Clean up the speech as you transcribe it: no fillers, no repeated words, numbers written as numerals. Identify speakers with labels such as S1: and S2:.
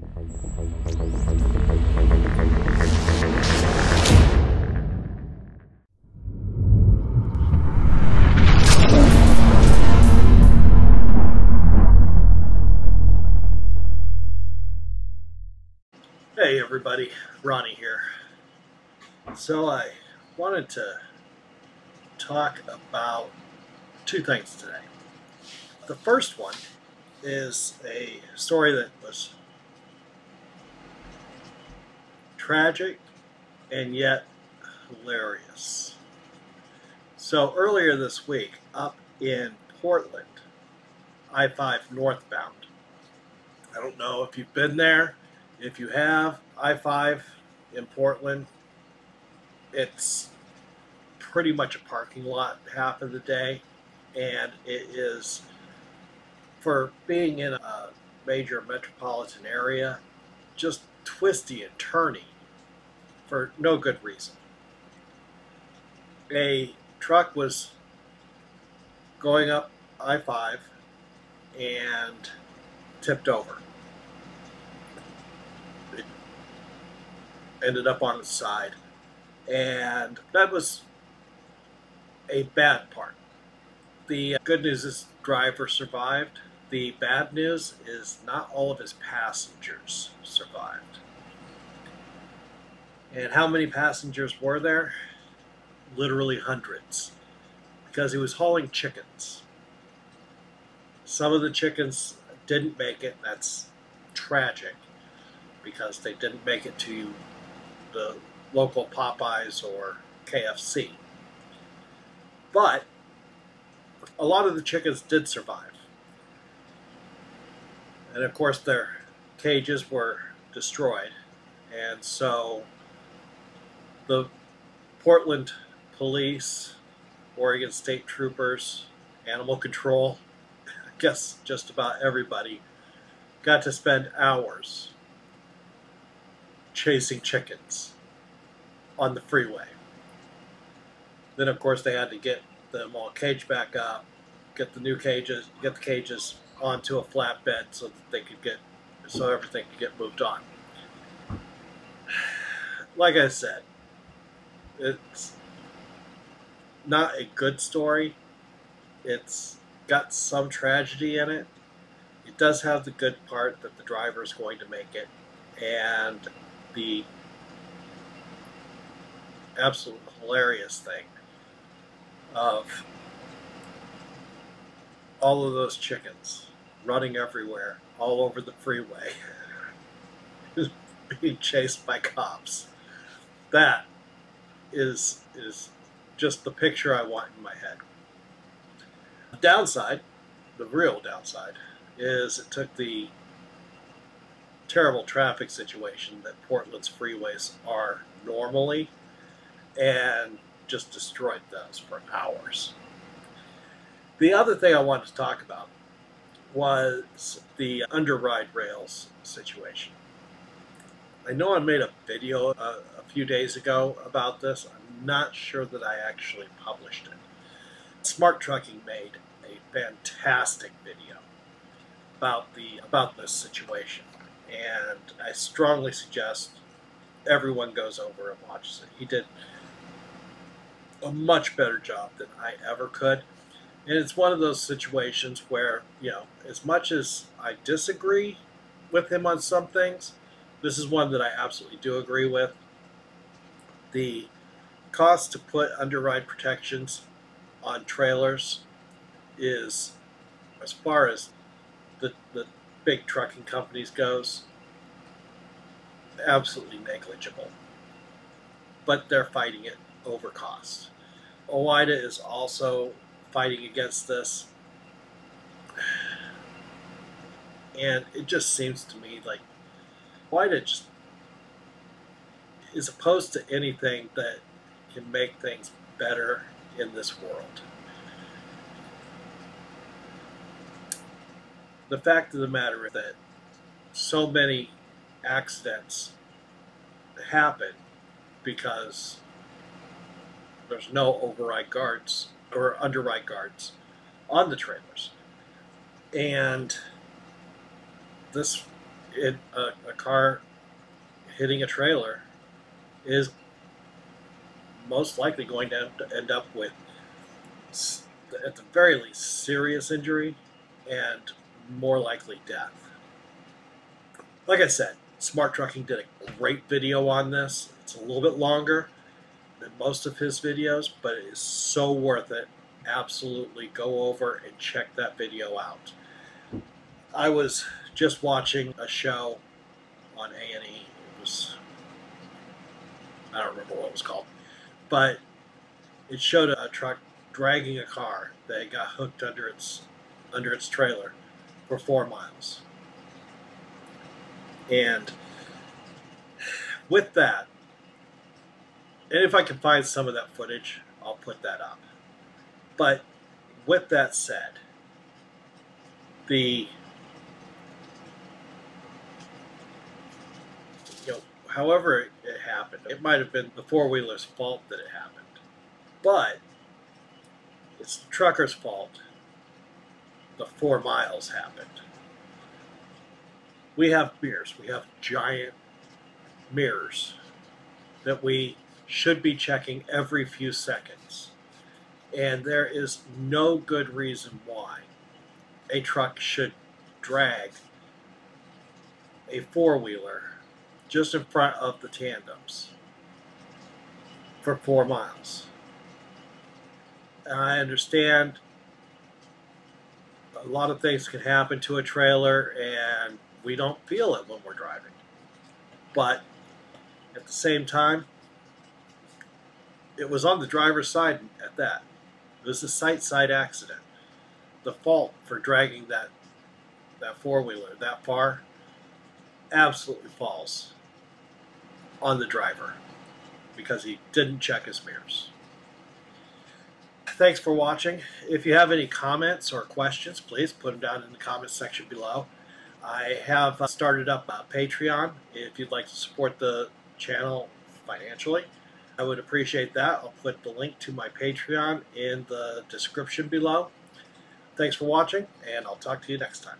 S1: Hey everybody, Ronnie here. So I wanted to talk about two things today. The first one is a story that was tragic and yet hilarious. So earlier this week, up in Portland, I-5 northbound. I don't know if you've been there. If you have, I-5 in Portland, it's pretty much a parking lot half of the day, and it is, for being in a major metropolitan area, just twisty and turny for no good reason. A truck was going up I-5 and tipped over. It ended up on its side, and that was a bad part. The good news is the driver survived. The bad news is not all of his passengers survived. And how many passengers were there? Literally hundreds, because he was hauling chickens. Some of the chickens didn't make it. That's tragic, because they didn't make it to the local Popeyes or KFC. But a lot of the chickens did survive. And of course their cages were destroyed. And so the Portland police, Oregon State Troopers, Animal Control, I guess just about everybody, got to spend hours chasing chickens on the freeway. Then of course they had to get them all caged back up, get the new cages, get the cages onto a flatbed so that they could get, so everything could get moved on. Like I said, it's not a good story. It's got some tragedy in it. It does have the good part that the driver is going to make it, and the absolute hilarious thing of all of those chickens running everywhere, all over the freeway, being chased by cops. That is just the picture I want in my head. The downside, the real downside, is it took the terrible traffic situation that Portland's freeways are normally and just destroyed those for hours. The other thing I wanted to talk about was the underride rails situation. I know I made a video a few days ago about this. I'm not sure that I actually published it. Smart Trucking made a fantastic video about this situation, and I strongly suggest everyone goes over and watches it. He did a much better job than I ever could. And it's one of those situations where, you know, as much as I disagree with him on some things, this is one that I absolutely do agree with. The cost to put underride protections on trailers is, as far as the big trucking companies goes, absolutely negligible. But they're fighting it over cost. OOIDA is also fighting against this, and it just seems to me like OOIDA just is opposed to anything that can make things better in this world. The fact of the matter is that so many accidents happen because there's no override guards or underride guards on the trailers. And this A car hitting a trailer is most likely going to end up with, at the very least, serious injury and more likely death. Like I said, Smart Trucking did a great video on this. It's a little bit longer than most of his videos, but it is so worth it. Absolutely go over and check that video out. I was just watching a show on A&E. It was, I don't remember what it was called, but it showed a truck dragging a car that got hooked under its trailer for 4 miles. And with that, and if I can find some of that footage, I'll put that up. But with that said, however it happened, it might have been the four-wheeler's fault that it happened, but it's the trucker's fault the 4 miles happened. We have mirrors. We have giant mirrors that we should be checking every few seconds. And there is no good reason why a truck should drag a four-wheeler just in front of the tandems for 4 miles. And I understand a lot of things can happen to a trailer and we don't feel it when we're driving. But at the same time, it was on the driver's side at that. It was a side accident. The fault for dragging that four-wheeler that far absolutely falls on the driver because he didn't check his mirrors. Thanks for watching. If you have any comments or questions, please put them down in the comments section below. I have started up a Patreon if you'd like to support the channel financially. I would appreciate that. I'll put the link to my Patreon in the description below. Thanks for watching, and I'll talk to you next time.